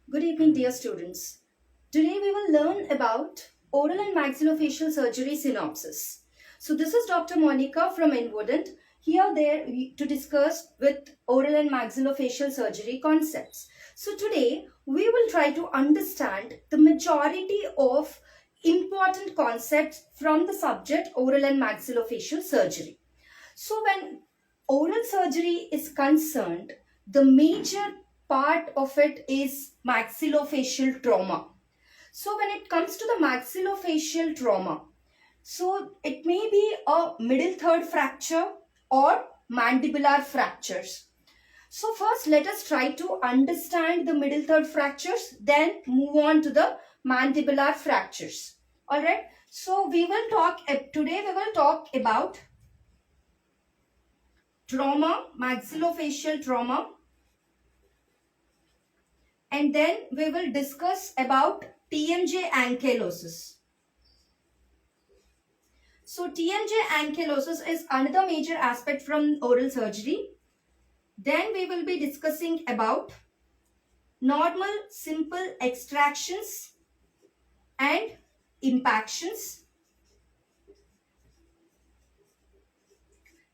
Good evening, dear students. Today we will learn about oral and maxillofacial surgery synopsis. So this is Dr. Monica from Invodent here there to discuss with oral and maxillofacial surgery concepts. So today we will try to understand the majority of important concepts from the subject oral and maxillofacial surgery. So when oral surgery is concerned, the major part of it is maxillofacial trauma. So when it comes to the maxillofacial trauma, so it may be a middle third fracture or mandibular fractures. So first let us try to understand the middle third fractures, then move on to the mandibular fractures. Alright, so today we will talk about trauma, maxillofacial trauma, and then we will discuss about TMJ ankylosis. So TMJ ankylosis is another major aspect from oral surgery. Then we will be discussing about normal simple extractions and impactions.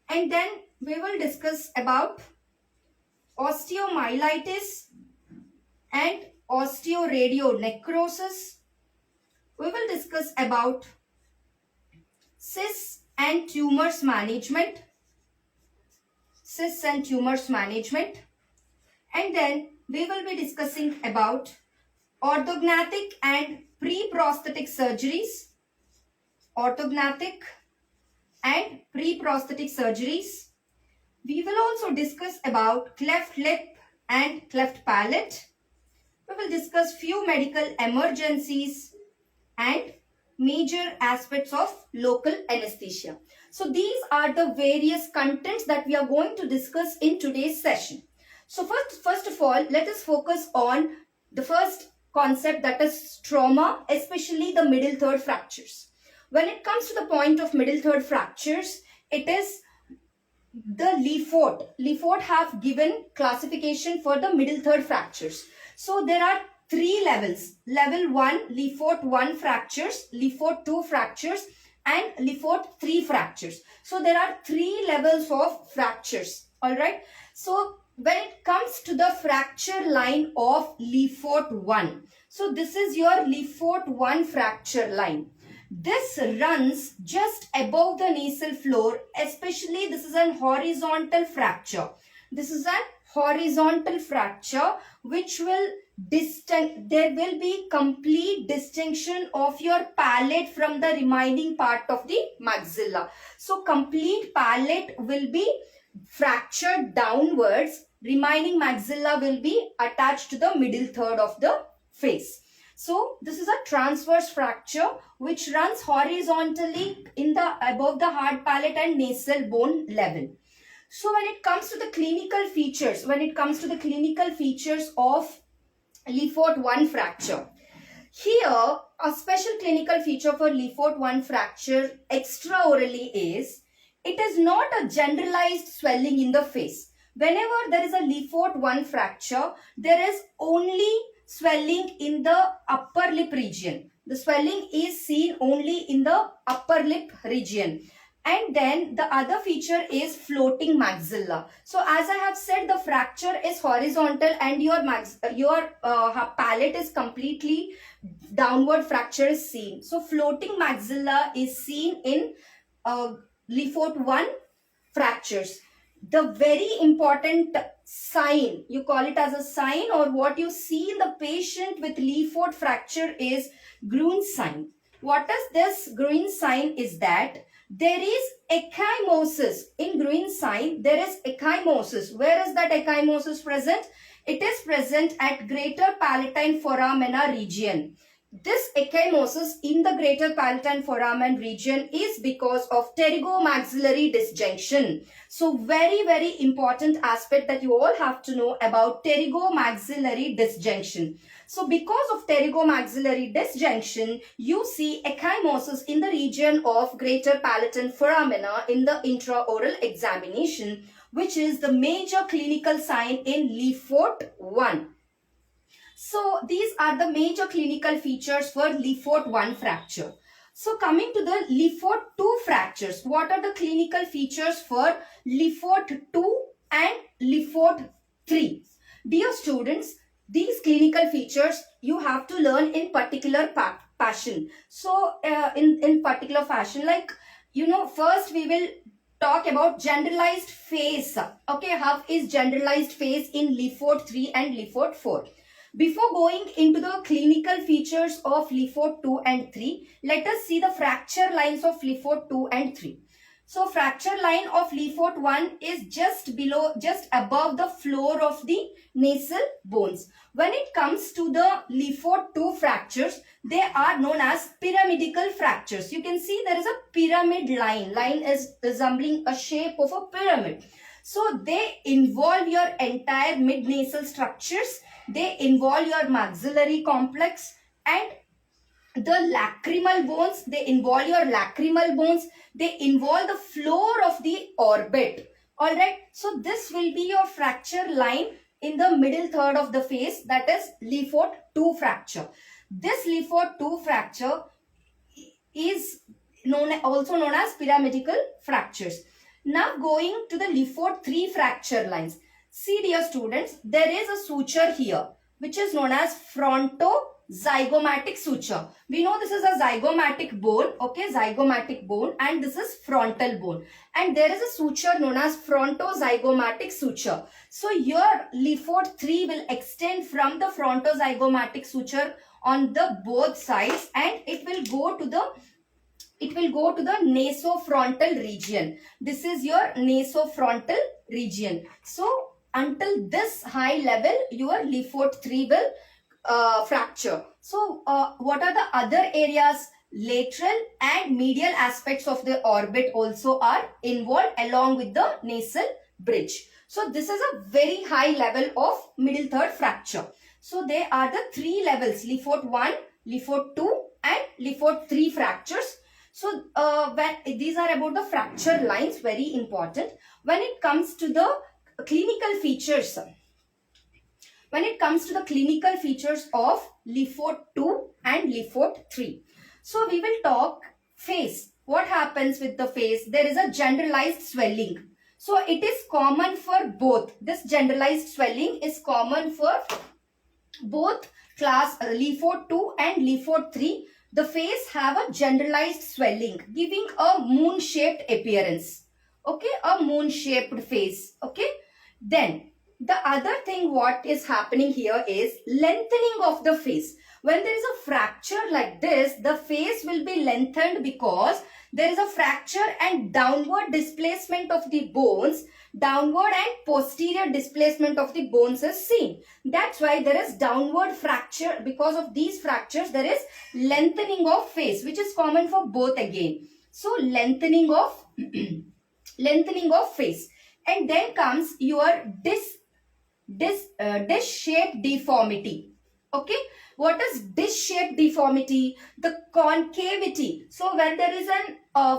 And then we will discuss about osteomyelitis and osteoradionecrosis. We will discuss about cysts and tumors management. And then we will be discussing about orthognathic and pre-prosthetic surgeries. We will also discuss about cleft lip and cleft palate. We will discuss few medical emergencies and major aspects of local anesthesia. So these are the various contents that we are going to discuss in today's session. So first of all, let us focus on the first concept, that is trauma, especially the middle third fractures. When it comes to the point of middle third fractures, it is the Lefort. Lefort have given classification for the middle third fractures. So there are three levels. Level 1, Lefort 1 fractures, Lefort 2 fractures, and Lefort 3 fractures. So there are three levels of fractures. Alright. So when it comes to the fracture line of Lefort 1, so this is your Lefort 1 fracture line. This runs just above the nasal floor, especially this is an horizontal fracture. This is a horizontal fracture which will there will be complete distinction of your palate from the remaining part of the maxilla. So complete palate will be fractured downwards, remaining maxilla will be attached to the middle third of the face. So this is a transverse fracture which runs horizontally in the above the hard palate and nasal bone level. So when it comes to the clinical features, of Lefort 1 fracture, here a special clinical feature for Lefort 1 fracture extraorally is it is not a generalized swelling in the face. Whenever there is a Lefort 1 fracture, there is only swelling in the upper lip region. The swelling is seen only in the upper lip region. And then the other feature is floating maxilla. So as I have said, the fracture is horizontal and your palate is completely downward fracture is seen. So floating maxilla is seen in Le Fort 1 fractures. The very important sign, you call it as a sign, or what you see in the patient with Le Fort fracture is Grun's sign. What is this Grun's sign is that there is ecchymosis. In Grun's sign, there is ecchymosis. Where is that ecchymosis present? It is present at greater palatine foramina region. This ecchymosis in the greater palatine foramen region is because of pterygomaxillary disjunction. So very, very important aspect that you all have to know about pterygomaxillary disjunction. So because of pterygomaxillary disjunction, you see ecchymosis in the region of greater palatine foramina in the intraoral examination, which is the major clinical sign in Le Fort 1. So these are the major clinical features for Le Fort 1 fracture. So coming to the Le Fort 2 fractures, what are the clinical features for Le Fort 2 and Le Fort 3? Dear students, these clinical features you have to learn in particular fashion. So in particular fashion, like, you know, first we will talk about generalized face. Okay, how is generalized face in Le Fort 3 and Le Fort 4? Before going into the clinical features of Le Fort 2 and 3, let us see the fracture lines of Le Fort 2 and 3. So fracture line of Le Fort 1 is just above the floor of the nasal bones. When it comes to the Le Fort 2 fractures, they are known as pyramidical fractures. You can see there is a pyramid line. Line is resembling a shape of a pyramid. So they involve your entire mid-nasal structures. They involve your maxillary complex and the lacrimal bones. They involve your lacrimal bones. They involve the floor of the orbit. Alright. So this will be your fracture line in the middle third of the face. That is Le Fort 2 fracture. This Le Fort 2 fracture is also known as pyramidical fractures. Now going to the Le Fort 3 fracture lines. See dear students, there is a suture here which is known as frontozygomatic suture. We know this is a zygomatic bone, okay, zygomatic bone, and this is frontal bone. And there is a suture known as frontozygomatic suture. So your Le Fort 3 will extend from the frontozygomatic suture on the both sides and it will go to the nasofrontal region. This is your nasofrontal region. So until this high level, your Le Fort 3 will fracture. So what are the other areas? Lateral and medial aspects of the orbit also are involved along with the nasal bridge. So this is a very high level of middle third fracture. So they are the three levels: Le Fort 1, Le Fort 2 and Le Fort 3 fractures. So these are about the fracture lines, very important. When it comes to the clinical features, of Le Fort 2 and Le Fort 3. So we will talk face. What happens with the face? There is a generalized swelling. So it is common for both. This generalized swelling is common for both class Le Fort 2 and Le Fort 3. The face have a generalized swelling giving a moon-shaped appearance. Okay, a moon-shaped face. Okay. Then the other thing what is happening here is lengthening of the face. When there is a fracture like this, the face will be lengthened because there is a fracture and downward displacement of the bones. Downward and posterior displacement of the bones is seen. That's why there is downward fracture. Because of these fractures, there is lengthening of face, which is common for both again. So lengthening of face. And then comes your dish-shaped deformity. Okay, what is dish-shaped deformity? The concavity. So when there is an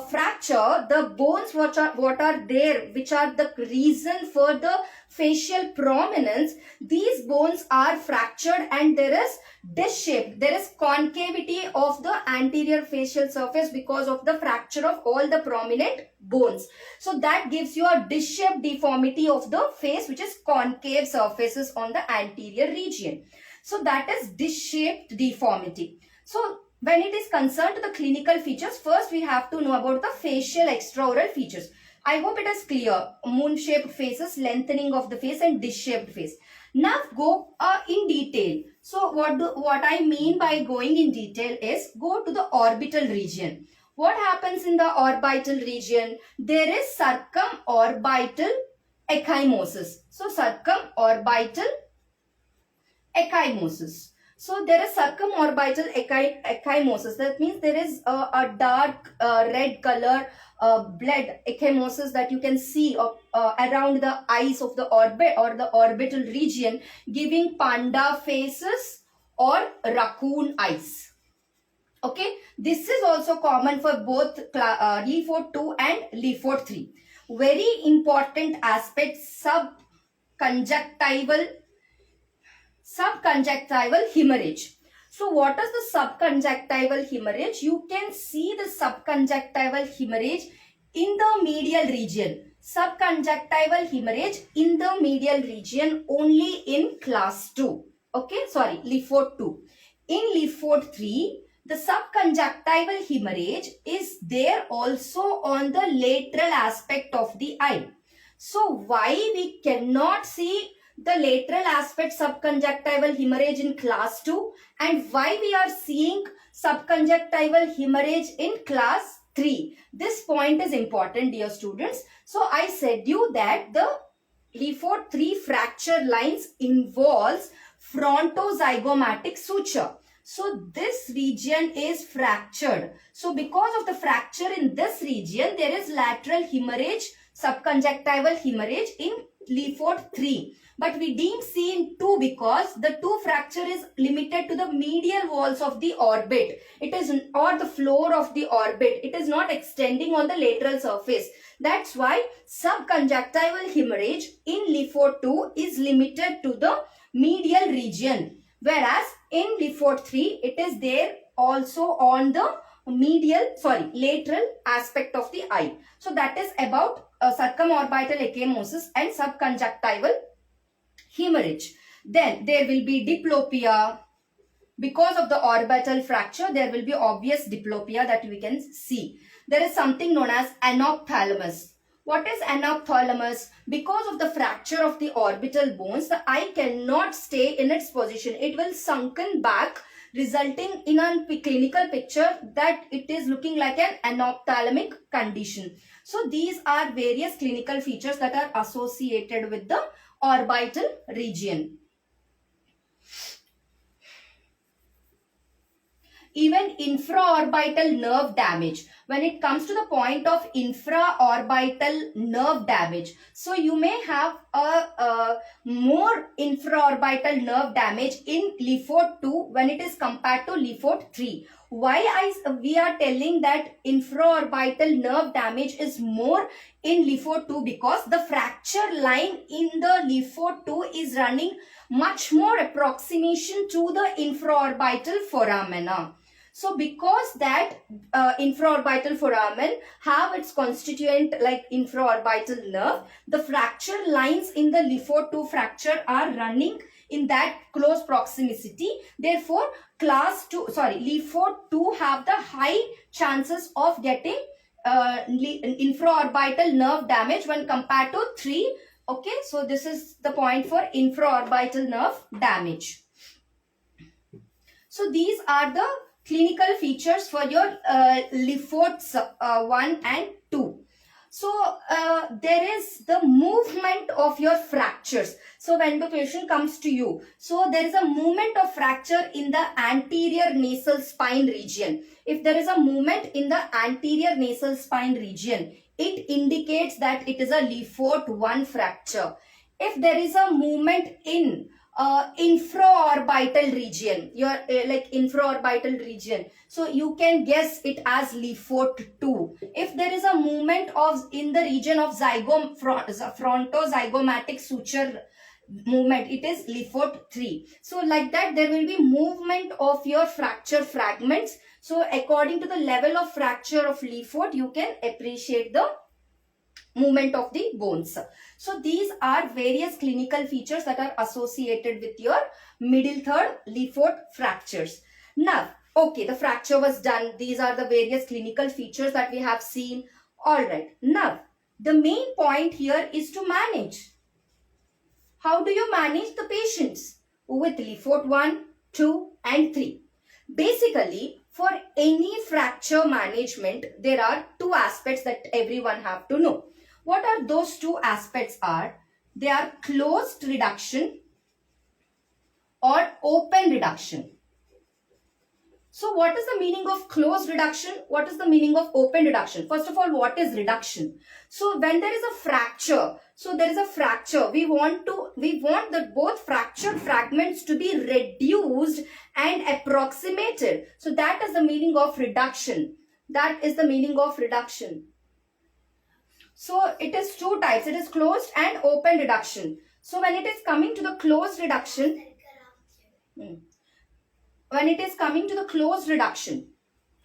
fracture, the bones what are there, which are the reason for the facial prominence, these bones are fractured and there is disc shape. There is concavity of the anterior facial surface because of the fracture of all the prominent bones. So that gives you a disc shaped deformity of the face, which is concave surfaces on the anterior region. So that is disc shaped deformity. So when it is concerned to the clinical features, first we have to know about the facial extraoral features. I hope it is clear. Moon-shaped faces, lengthening of the face and disc-shaped face. Now go in detail. So what I mean by going in detail is go to the orbital region. What happens in the orbital region? There is circumorbital ecchymosis. So circumorbital ecchymosis. So there is circumorbital ecchymosis. That means there is a dark red color blood ecchymosis that you can see around the eyes of the orbit or the orbital region, giving panda faces or raccoon eyes. Okay, this is also common for both Lefort 2 and Lefort 3. Very important aspect, subconjunctival hemorrhage. So what is the subconjunctival hemorrhage? You can see the subconjunctival hemorrhage in the medial region. Subconjunctival hemorrhage in the medial region only in class 2. Okay, sorry, Lefort 2. In Lefort 3, the subconjunctival hemorrhage is there also on the lateral aspect of the eye. So why we cannot see the lateral aspect subconjunctival hemorrhage in class 2 and why we are seeing subconjunctival hemorrhage in class 3? This point is important, dear students. So I said you that the Lefort 3 fracture lines involves frontozygomatic suture. So this region is fractured. So because of the fracture in this region, there is lateral hemorrhage, subconjunctival hemorrhage in Lefort 3. But we didn't see in 2 because the 2 fracture is limited to the medial walls of the orbit. It is or the floor of the orbit. It is not extending on the lateral surface. That's why subconjunctival hemorrhage in Lefort 2 is limited to the medial region. Whereas in Lefort 3, it is there also on the lateral aspect of the eye. So that is about circumorbital ecchymosis and subconjunctival hemorrhage. Then there will be diplopia. Because of the orbital fracture, there will be obvious diplopia that we can see. There is something known as anophthalmos. What is anophthalmos? Because of the fracture of the orbital bones, the eye cannot stay in its position. It will sunken back, resulting in a clinical picture that it is looking like an anophthalmic condition. So these are various clinical features that are associated with the orbital region. Even infraorbital nerve damage. When it comes to the point of infraorbital nerve damage, so you may have a more infraorbital nerve damage in Lefort 2 when it is compared to Lefort 3. Why we are telling that infraorbital nerve damage is more in Lefort 2? Because the fracture line in the Lefort 2 is running much more approximation to the infraorbital foramina. So because that infraorbital foramen have its constituent like infraorbital nerve, the fracture lines in the Lefort 2 fracture are running in that close proximity. Therefore, Lefort 2 have the high chances of getting infraorbital nerve damage when compared to 3. Okay, so this is the point for infraorbital nerve damage. So these are the clinical features for your Leforts 1 and 2. So there is the movement of your fractures. So when the patient comes to you, so there is a movement of fracture in the anterior nasal spine region. If there is a movement in the anterior nasal spine region, it indicates that it is a Lefort 1 fracture. If there is a movement in infraorbital region, your like infraorbital region. So you can guess it as Lefort 2. If there is a movement of in the region of frontozygomatic suture movement, it is Lefort 3. So like that there will be movement of your fracture fragments. So according to the level of fracture of Lefort, you can appreciate the movement of the bones. So these are various clinical features that are associated with your middle third Lefort fractures. Now, okay, the fracture was done. These are the various clinical features that we have seen. All right. Now, the main point here is to manage. How do you manage the patients with Lefort 1, 2 and 3? Basically, for any fracture management, there are two aspects that everyone have to know. What are those two aspects are? They are closed reduction or open reduction. So what is the meaning of closed reduction? What is the meaning of open reduction? First of all, what is reduction? So when there is a fracture, we want the both fractured fragments to be reduced and approximated. So that is the meaning of reduction. That is the meaning of reduction. So it is two types. It is closed and open reduction. So when it is coming to the closed reduction,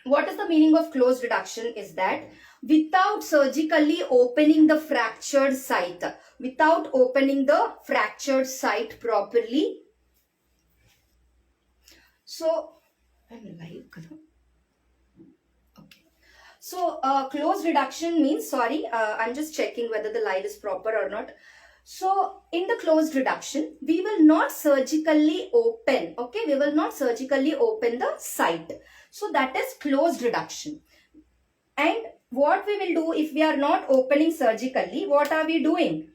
what is the meaning of closed reduction is that without surgically opening the fractured site, properly. So, I'm live. Okay. So, closed reduction means, I'm just checking whether the live is proper or not. So, in the closed reduction, we will not surgically open, okay? We will not surgically open the site. So, that is closed reduction. And what we will do if we are not opening surgically, what are we doing?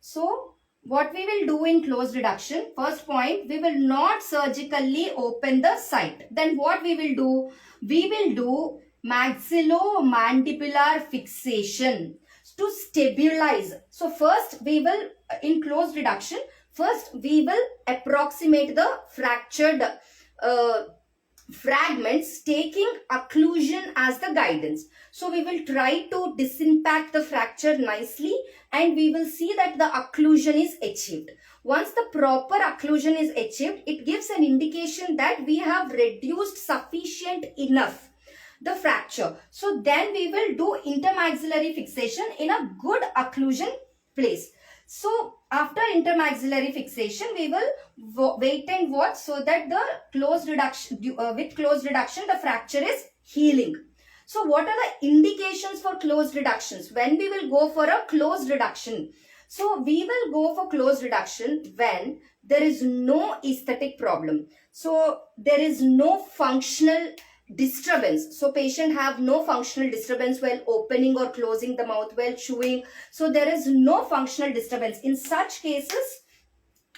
So, what we will do in closed reduction, first point, we will not surgically open the site. Then what we will do? We will do maxillomandibular fixation to stabilize. So first we will, in closed reduction, first we will approximate the fractured fragments taking occlusion as the guidance. So we will try to disimpact the fracture nicely and we will see that the occlusion is achieved. Once the proper occlusion is achieved, it gives an indication that we have reduced sufficient enough the fracture. So then we will do intermaxillary fixation in a good occlusion place. So after intermaxillary fixation, we will wait and watch so that the closed reduction, with closed reduction, the fracture is healing. So what are the indications for closed reductions? When we will go for a closed reduction? So we will go for closed reduction when there is no aesthetic problem. So there is no functional disturbance. So patient have no functional disturbance while opening or closing the mouth, while chewing. So there is no functional disturbance. In such cases,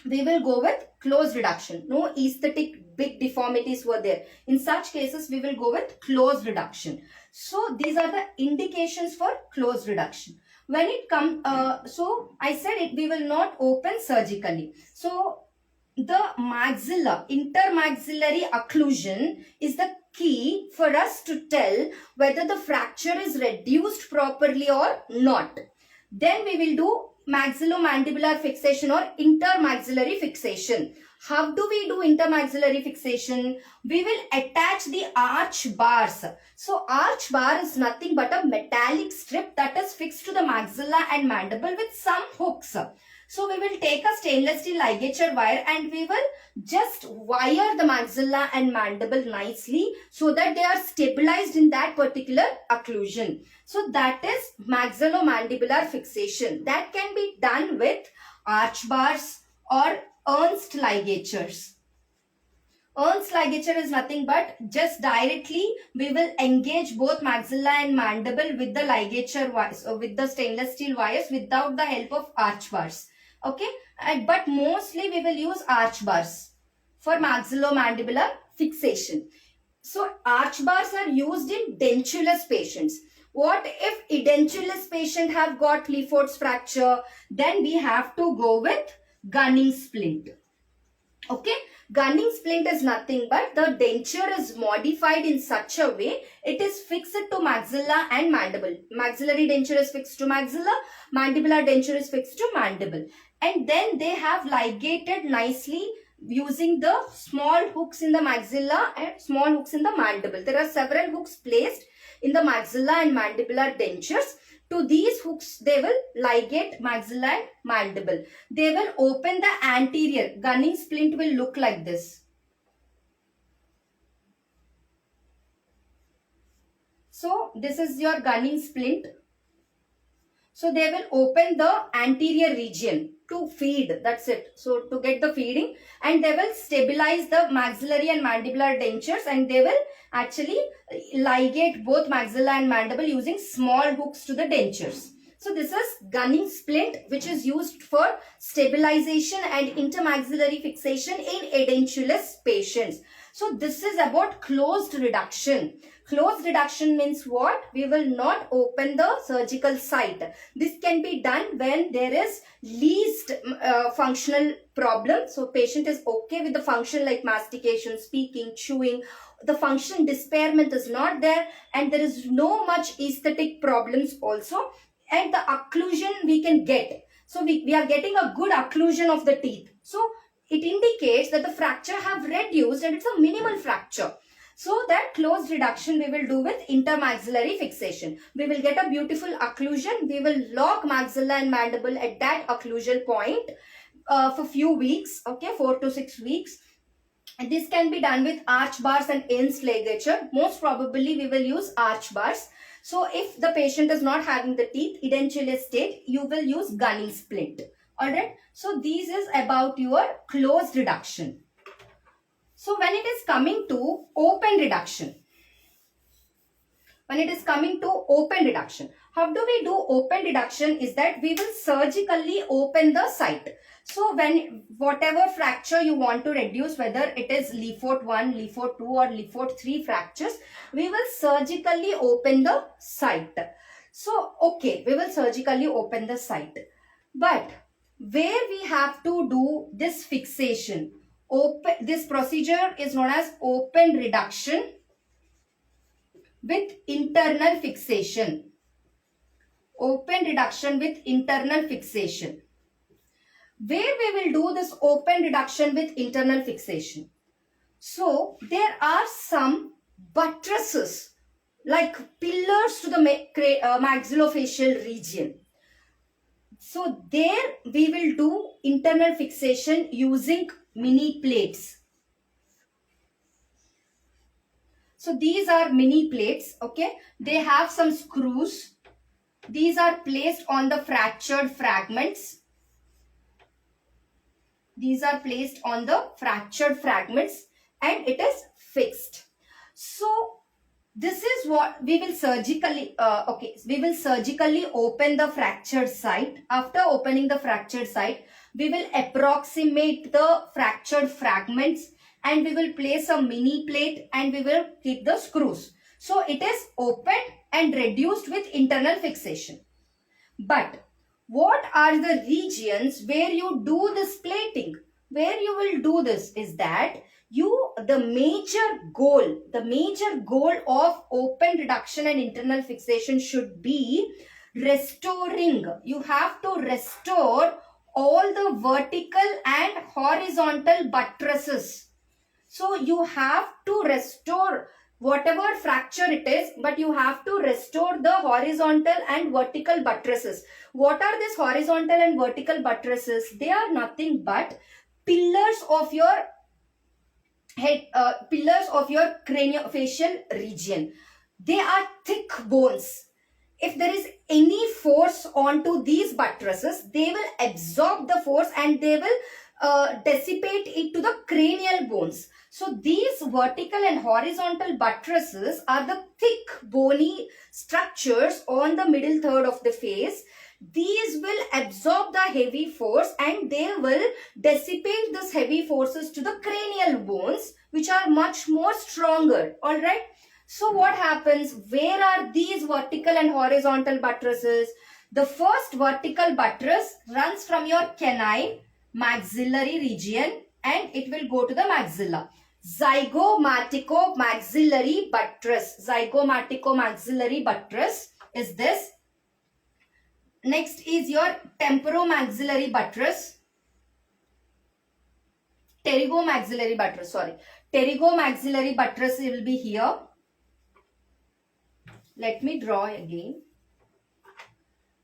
we will go with closed reduction. No aesthetic big deformities were there. In such cases, we will go with closed reduction. So these are the indications for closed reduction. When it comes, so I said it, we will not open surgically. So the maxilla, intermaxillary occlusion is the key for us to tell whether the fracture is reduced properly or not. Then we will do maxillomandibular fixation or intermaxillary fixation. How do we do intermaxillary fixation? We will attach the arch bars. So arch bar is nothing but a metallic strip that is fixed to the maxilla and mandible with some hooks. So we will take a stainless steel ligature wire and we will just wire the maxilla and mandible nicely so that they are stabilized in that particular occlusion. So that is maxillomandibular fixation. That can be done with arch bars or Ernst ligatures. Ernst ligature is nothing but just directly we will engage both maxilla and mandible with the ligature wires or with the stainless steel wires without the help of arch bars. Okay, but mostly we will use arch bars for maxillomandibular fixation. So arch bars are used in dentulous patients. What if edentulous patient have got Clifford's fracture? Then we have to go with gunning splint. Okay, gunning splint is nothing but the denture is modified in such a way it is fixed to maxilla and mandible. Maxillary denture is fixed to maxilla, mandibular denture is fixed to mandible, and then they have ligated nicely using the small hooks in the maxilla and small hooks in the mandible. There are several hooks placed in the maxilla and mandibular dentures. To these hooks, they will ligate maxilla and mandible. They will open the anterior. Gunning splint will look like this. So, this is your gunning splint. So, they will open the anterior region to feed. That's it. So, to get the feeding, and they will stabilize the maxillary and mandibular dentures, and they will actually ligate both maxilla and mandible using small hooks to the dentures. So this is gunning splint, which is used for stabilization and intermaxillary fixation in edentulous patients. So this is about closed reduction. Closed reduction means what? We will not open the surgical site. This can be done when there is least functional problem. So patient is okay with the function like mastication, speaking, chewing. The function disparement is not there, and there is no much aesthetic problems also, and the occlusion we can get. So we are getting a good occlusion of the teeth. So it indicates that the fracture have reduced and it's a minimal fracture. So that closed reduction we will do with intermaxillary fixation. We will get a beautiful occlusion. We will lock maxilla and mandible at that occlusal point for few weeks, okay, 4 to 6 weeks. And this can be done with arch bars and Ernst ligature. Most probably we will use arch bars. So if the patient is not having the teeth, edentulous state, you will use gunning splint. Alright. So this is about your closed reduction. So when it is coming to open reduction. When it is coming to open reduction. How do we do open reduction is that we will surgically open the site. So when whatever fracture you want to reduce, whether it is Lefort 1, Lefort 2 or Lefort 3 fractures, we will surgically open the site. So, okay, we will surgically open the site. But where we have to do this fixation, this procedure is known as open reduction with internal fixation. Open reduction with internal fixation. Where we will do this open reduction with internal fixation. So there are some buttresses like pillars to the maxillofacial region. So there we will do internal fixation using mini plates. So these are mini plates, okay. They have some screws. These are placed on the fractured fragments. These are placed on the fractured fragments and it is fixed. So this is what we will surgically, we will surgically open the fractured site. After opening the fractured site, we will approximate the fractured fragments and we will place a mini plate and we will keep the screws. So it is opened and reduced with internal fixation. But what are the regions where you do this plating? Where you will do this is that the major goal of open reduction and internal fixation should be restoring. You have to restore all the vertical and horizontal buttresses. So you have to restore whatever fracture it is, but you have to restore the horizontal and vertical buttresses. What are these horizontal and vertical buttresses? They are nothing but pillars of your head, pillars of your craniofacial region. They are thick bones. If there is any force onto these buttresses, they will absorb the force and they will dissipate it to the cranial bones. So these vertical and horizontal buttresses are the thick bony structures on the middle third of the face. These will absorb the heavy force and they will dissipate this heavy forces to the cranial bones, which are much more stronger. Alright. So what happens? Where are these vertical and horizontal buttresses? The first vertical buttress runs from your canine maxillary region and it will go to the maxilla. Zygomatico-maxillary buttress. Zygomatico-maxillary buttress is this. Next is your temporomaxillary buttress. Pterygomaxillary buttress, sorry. Pterygomaxillary buttress will be here. Let me draw again.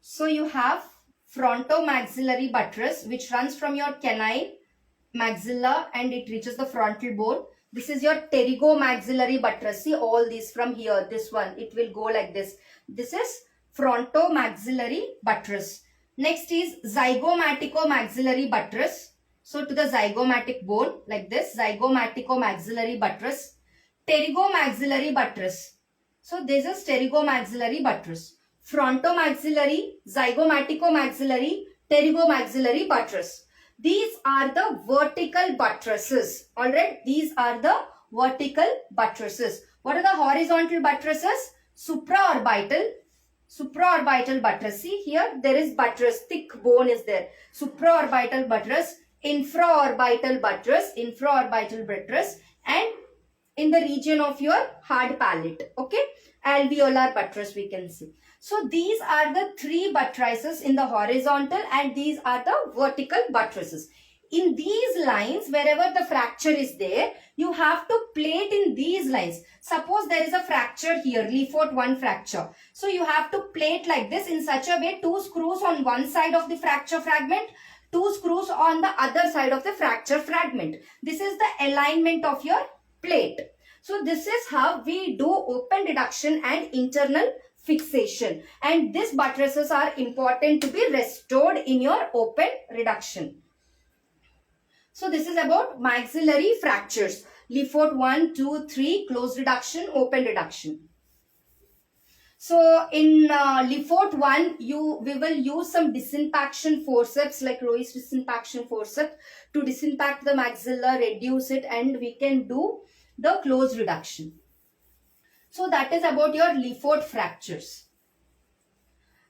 So you have frontomaxillary buttress which runs from your canine maxilla and it reaches the frontal bone. This is your pterygomaxillary buttress. See all these from here, this one, it will go like this. This is frontomaxillary buttress. Next is zygomatico-maxillary buttress. So to the zygomatic bone like this, zygomatico-maxillary buttress. Pterygomaxillary buttress. So this is pterygomaxillary buttress. Frontomaxillary, zygomatico-maxillary, pterygomaxillary buttress. These are the vertical buttresses. Alright, these are the vertical buttresses. What are the horizontal buttresses? Supraorbital buttress. See here, there is buttress, thick bone is there. Supraorbital buttress, infraorbital buttress, and in the region of your hard palate. Okay, alveolar buttress we can see. So these are the three buttresses in the horizontal and these are the vertical buttresses. In these lines, wherever the fracture is there, you have to plate in these lines. Suppose there is a fracture here, Lefort 1 fracture. So you have to plate like this in such a way, 2 screws on one side of the fracture fragment, 2 screws on the other side of the fracture fragment. This is the alignment of your plate. So this is how we do open reduction and internal fixation. And these buttresses are important to be restored in your open reduction. So this is about maxillary fractures. Lefort 1, 2, 3, closed reduction, open reduction. So in Lefort 1, we will use some disimpaction forceps like Roy's disimpaction forceps to disimpact the maxilla, reduce it, and we can do the closed reduction. So that is about your Lefort fractures.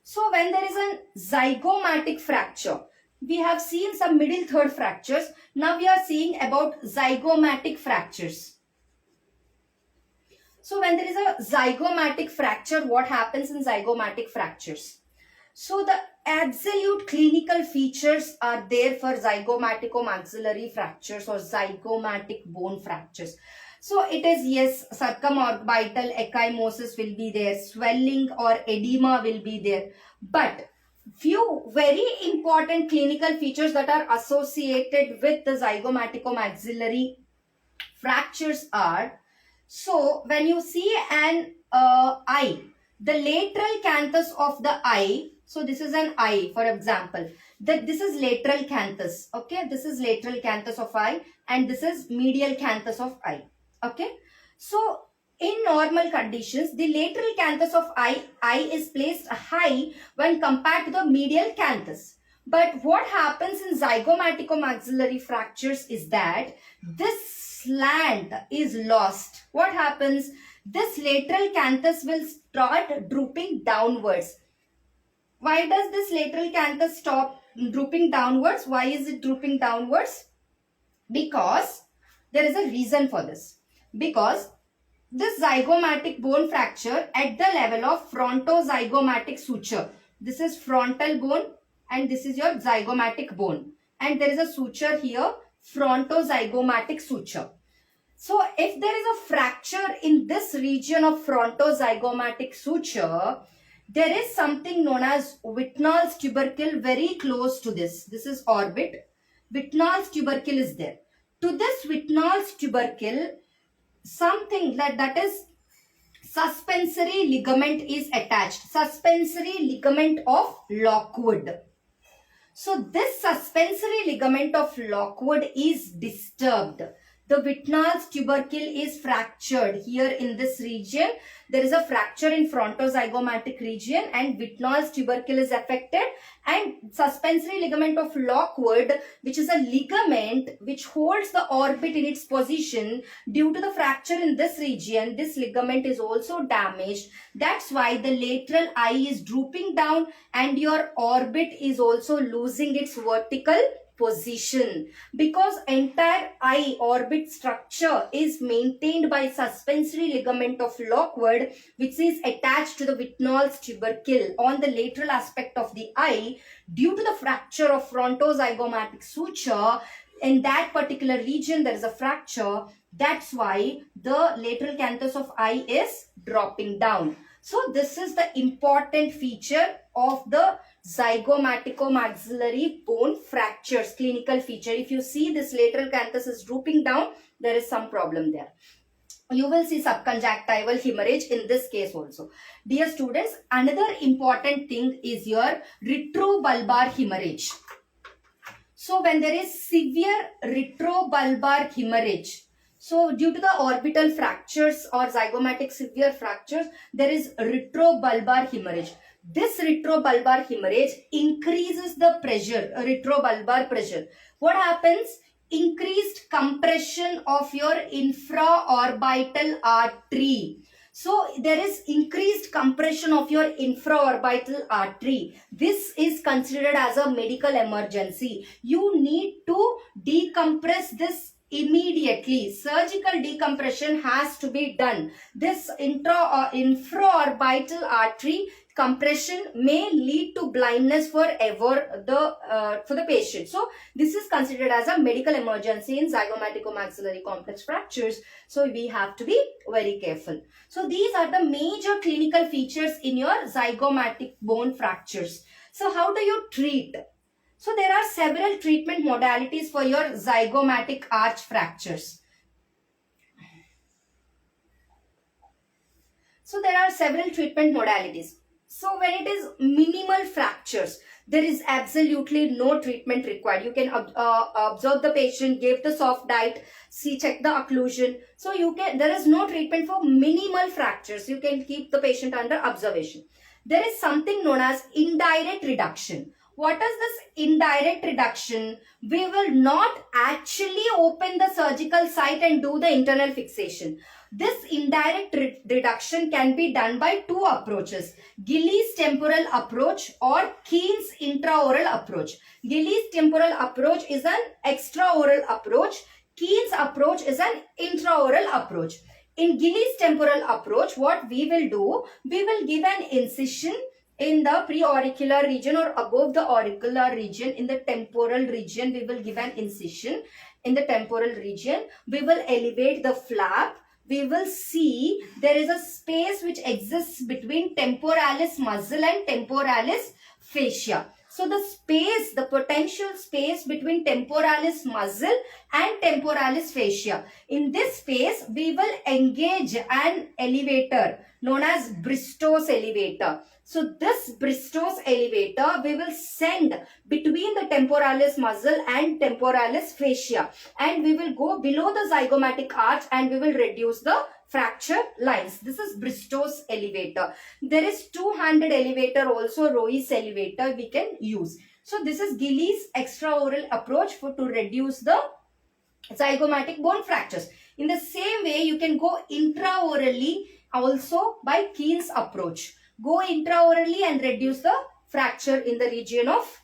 So when there is a zygomatic fracture, we have seen some middle third fractures. Now we are seeing about zygomatic fractures. So when there is a zygomatic fracture, what happens in zygomatic fractures? So the absolute clinical features are there for zygomatico-maxillary fractures or zygomatic bone fractures. So it is, yes, circumorbital ecchymosis will be there, swelling or edema will be there. But few very important clinical features that are associated with the zygomatico-maxillary fractures are, so when you see an eye, the lateral canthus of the eye, so this is an eye for example, this is lateral canthus, okay, this is lateral canthus of eye and this is medial canthus of eye, okay. So in normal conditions, the lateral canthus of eye is placed high when compared to the medial canthus. But what happens in zygomatico-maxillary fractures is that this slant is lost. What happens? This lateral canthus will start drooping downwards. Why does this lateral canthus stop drooping downwards? Why is it drooping downwards? Because there is a reason for this. Because this zygomatic bone fracture at the level of frontozygomatic suture. This is frontal bone and this is your zygomatic bone. And there is a suture here, frontozygomatic suture. So if there is a fracture in this region of frontozygomatic suture, there is something known as Wittnall's tubercle very close to this. This is orbit. Wittnall's tubercle is there. To this Wittnall's tubercle, something that is suspensory ligament is attached. Suspensory ligament of Lockwood. So this suspensory ligament of Lockwood is disturbed. The Wittnall's tubercle is fractured here in this region. There is a fracture in frontozygomatic region and Wittnall's tubercle is affected, and suspensory ligament of Lockwood, which is a ligament which holds the orbit in its position, due to the fracture in this region, this ligament is also damaged. That's why the lateral eye is drooping down and your orbit is also losing its vertical position, because entire eye orbit structure is maintained by suspensory ligament of Lockwood, which is attached to the Wittnall's tubercle on the lateral aspect of the eye. Due to the fracture of frontozygomatic suture, in that particular region there is a fracture. That's why the lateral canthus of eye is dropping down. So this is the important feature of the zygomaticomaxillary bone fractures, clinical feature. If you see this lateral canthus is drooping down, there is some problem there. You will see subconjunctival hemorrhage in this case also. Dear students, another important thing is your retrobulbar hemorrhage. So when there is severe retrobulbar hemorrhage, so due to the orbital fractures or zygomatic severe fractures, there is retrobulbar hemorrhage. This retrobulbar hemorrhage increases the pressure, retrobulbar pressure. What happens? Increased compression of your infraorbital artery. So there is increased compression of your infraorbital artery. This is considered as a medical emergency. You need to decompress this immediately. Surgical decompression has to be done. This infraorbital artery compression may lead to blindness forever for the patient. So this is considered as a medical emergency in zygomaticomaxillary complex fractures. So we have to be very careful. So these are the major clinical features in your zygomatic bone fractures. So how do you treat? So there are several treatment modalities for your zygomatic arch fractures. So there are several treatment modalities. So when it is minimal fractures, there is absolutely no treatment required. You can observe the patient, give the soft diet, check the occlusion. So there is no treatment for minimal fractures. You can keep the patient under observation. There is something known as indirect reduction. What is this indirect reduction? We will not actually open the surgical site and do the internal fixation. This indirect reduction can be done by two approaches: Gillies temporal approach or Keen's intraoral approach. Gillies temporal approach is an extraoral approach. Keen's approach is an intraoral approach. In Gillies temporal approach, what we will do, we will give an incision in the preauricular region or above the auricular region. In the temporal region, we will give an incision. In the temporal region, we will elevate the flap. We will see there is a space which exists between temporalis muscle and temporalis fascia. So the space, the potential space between temporalis muscle and temporalis fascia. In this space, we will engage an elevator known as Bristow's elevator. So this Bristow's elevator, we will send between the temporalis muscle and temporalis fascia, and we will go below the zygomatic arch and we will reduce the fracture lines. This is Bristow's elevator. There is two-handed elevator also, Roy's elevator we can use. So this is Gillies extraoral approach to reduce the zygomatic bone fractures. In the same way, you can go intraorally also by Keen's approach. Go intraorally and reduce the fracture in the region of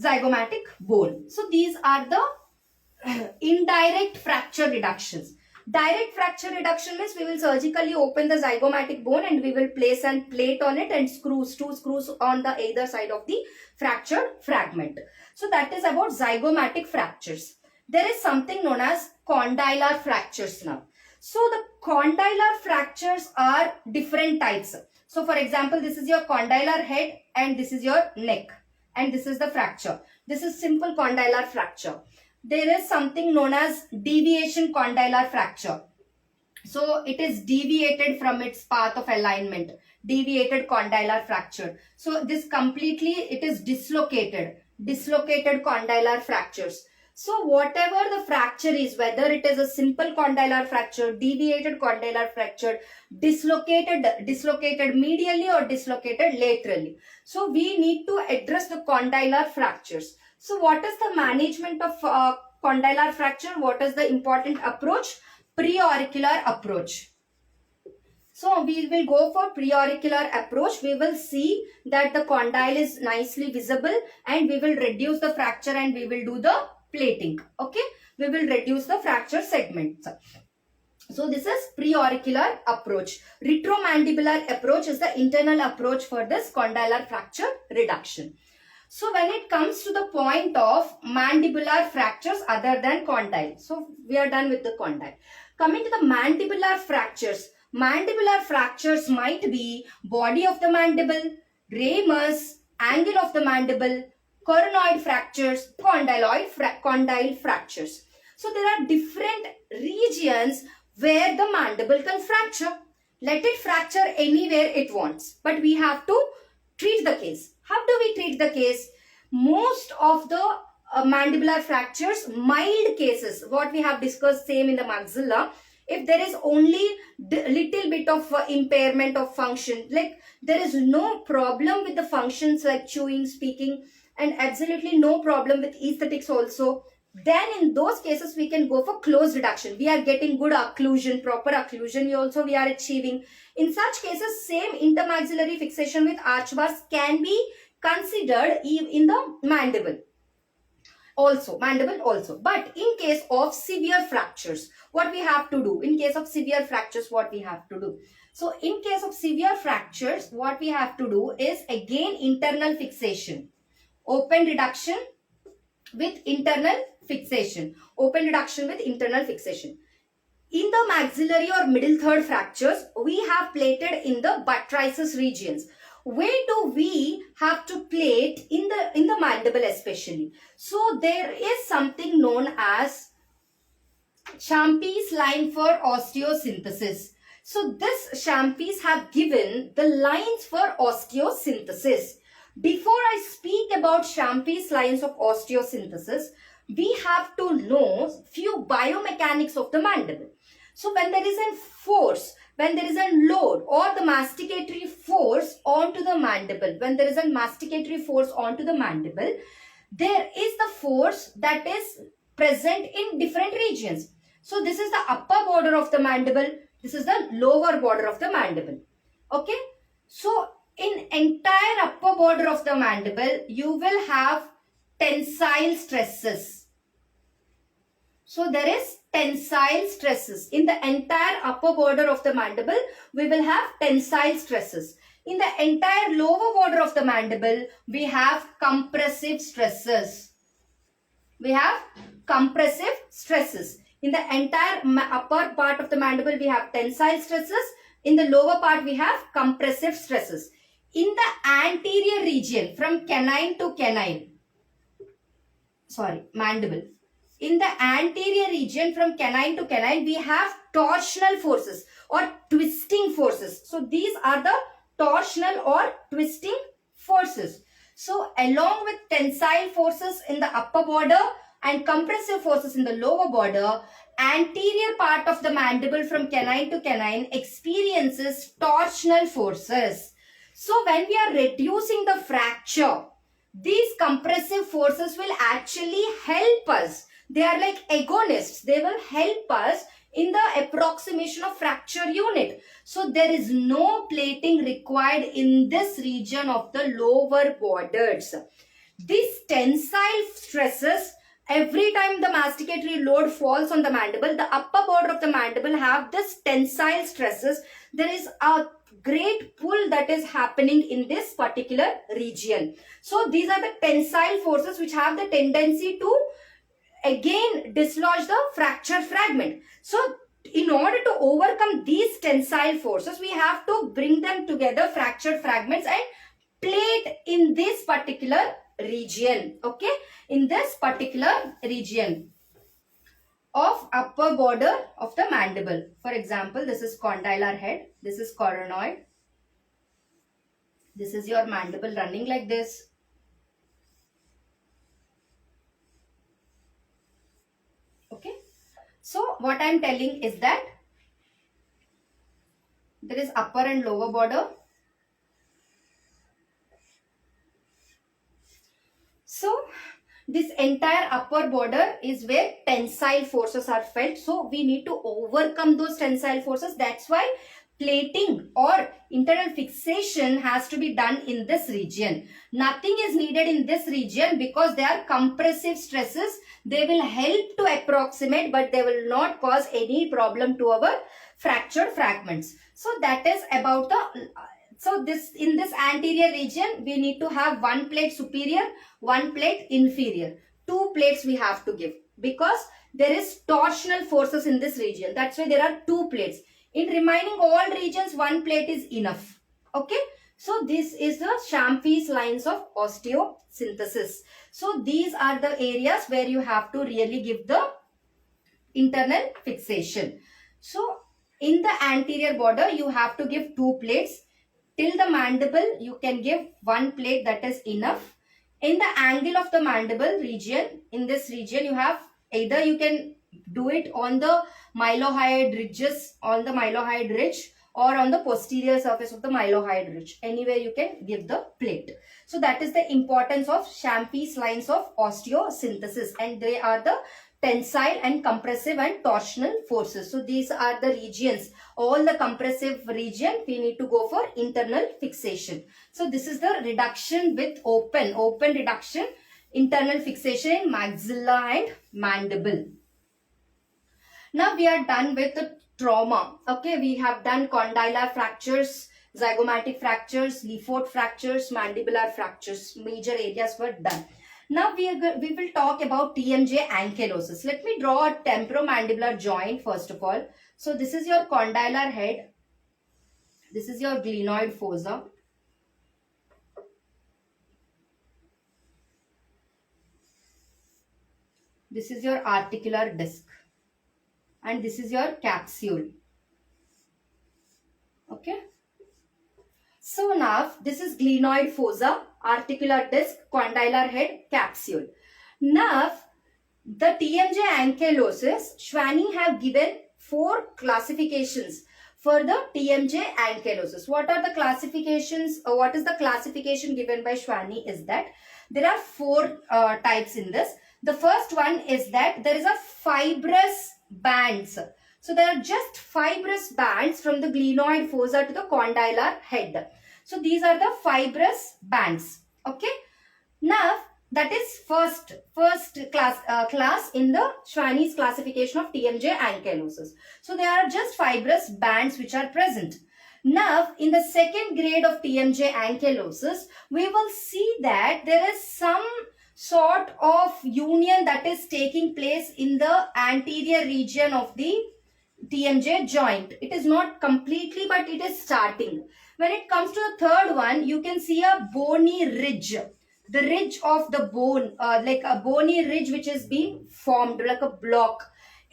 zygomatic bone. So these are the indirect fracture reductions. Direct fracture reduction means we will surgically open the zygomatic bone and we will place a plate on it and two screws on the either side of the fractured fragment. So that is about zygomatic fractures. There is something known as condylar fractures now. So the condylar fractures are different types. So for example, this is your condylar head and this is your neck and this is the fracture. This is simple condylar fracture. There is something known as deviation condylar fracture. So it is deviated from its path of alignment. Deviated condylar fracture. So this completely, it is dislocated. Dislocated condylar fractures. So whatever the fracture is, whether it is a simple condylar fracture, deviated condylar fracture, dislocated medially or dislocated laterally. So we need to address the condylar fractures. So what is the management of condylar fracture? What is the important approach? Preauricular approach. So we will go for preauricular approach. We will see that the condyle is nicely visible and we will reduce the fracture and we will do the plating. Okay, we will reduce the fracture segments. So this is preauricular approach. Retromandibular approach is the internal approach for this condylar fracture reduction. So when it comes to the point of mandibular fractures other than condyle, so we are done with the condyle. Coming to the mandibular fractures. Mandibular fractures might be body of the mandible, ramus, angle of the mandible, coronoid fractures, condyle fractures. So there are different regions where the mandible can fracture. Let it fracture anywhere it wants, but we have to treat the case. How do we treat the case? Most of the mandibular fractures, mild cases, what we have discussed same in the maxilla, if there is only little bit of impairment of function, like there is no problem with the functions like chewing, speaking, and absolutely no problem with aesthetics also, then in those cases we can go for close reduction. We are getting good occlusion, proper occlusion we are achieving. In such cases, same intermaxillary fixation with arch bars can be considered in the mandible also. But in case of severe fractures, what we have to do? In case of severe fractures, what we have to do? So in case of severe fractures, what we have to do is again internal fixation. Open reduction with internal fixation. Open reduction with internal fixation. In the maxillary or middle third fractures, we have plated in the buttrices regions. Where do we have to plate? In the mandible especially. So there is something known as Champi's line for osteosynthesis. So this Champi's have given the lines for osteosynthesis. Before I speak about Champi's lines of osteosynthesis, we have to know few biomechanics of the mandible. So when there is a force, when there is a load or the masticatory force onto the mandible, when there is a masticatory force onto the mandible, there is the force that is present in different regions. So this is the upper border of the mandible. This is the lower border of the mandible. Okay. So in entire upper border of the mandible, you will have tensile stresses. So there is tensile stresses. In the entire upper border of the mandible, we will have tensile stresses. In the entire lower border of the mandible, we have compressive stresses. We have compressive stresses. In the entire upper part of the mandible, we have tensile stresses. In the lower part, we have compressive stresses. In the anterior region, from canine to canine, mandible. In the anterior region from canine to canine, we have torsional forces or twisting forces. So these are the torsional or twisting forces. So along with tensile forces in the upper border and compressive forces in the lower border, anterior part of the mandible from canine to canine experiences torsional forces. So when we are reducing the fracture, these compressive forces will actually help us. They are like agonists. They will help us in the approximation of fracture unit. So there is no plating required in this region of the lower borders. These tensile stresses, every time the masticatory load falls on the mandible, the upper border of the mandible have this tensile stresses. There is a great pull that is happening in this particular region. So these are the tensile forces which have the tendency to again dislodge the fracture fragment. So in order to overcome these tensile forces, we have to bring them together, fractured fragments, and plate in this particular region. Okay, in this particular region of upper border of the mandible. For example, this is condylar head, this is coronoid, this is your mandible running like this. So what I am telling is that there is upper and lower border. So this entire upper border is where tensile forces are felt. So we need to overcome those tensile forces. That's why plating or internal fixation has to be done in this region. Nothing is needed in this region because they are compressive stresses. They will help to approximate, but they will not cause any problem to our fractured fragments. So that is about the in this anterior region, we need to have one plate superior, one plate inferior. Two plates we have to give because there is torsional forces in this region. That's why there are two plates. In remaining all regions, one plate is enough. Okay. So this is the Champy's lines of osteosynthesis. So these are the areas where you have to really give the internal fixation. So in the anterior border, you have to give two plates. Till the mandible, you can give one plate, that is enough. In the angle of the mandible region, in this region, you have either you can do it on the mylohyoid ridges, on the mylohyoid ridge, or on the posterior surface of the mylohyoid ridge. Anywhere you can give the plate. So that is the importance of Champy's lines of osteosynthesis, and they are the tensile and compressive and torsional forces. So these are the regions. All the compressive region, we need to go for internal fixation. So this is the reduction with open reduction, internal fixation in maxilla and mandible. Now we are done with the trauma. Okay, we have done condylar fractures, zygomatic fractures, Lefort fractures, mandibular fractures. Major areas were done. Now we will talk about TMJ ankylosis. Let me draw a temporomandibular joint first of all. So this is your condylar head. This is your glenoid fossa. This is your articular disc. And this is your capsule. Okay. So now this is glenoid fossa, articular disc, condylar head, capsule. Now the TMJ ankylosis, Schwann have given 4 classifications for the TMJ ankylosis. What are the classifications? What is the classification given by Schwann is that there are 4 types in this. The first one is that there is a fibrous bands. So there are just fibrous bands from the glenoid fossa to the condylar head. So these are the fibrous bands. Okay. Now that is first class in the Schwann's classification of TMJ ankylosis. So there are just fibrous bands which are present. Now in the second grade of TMJ ankylosis, we will see that there is some sort of union that is taking place in the anterior region of the TMJ joint. It is not completely, but it is starting. When it comes to the third one, you can see a bony ridge. The ridge of the bone, like a bony ridge which is being formed like a block.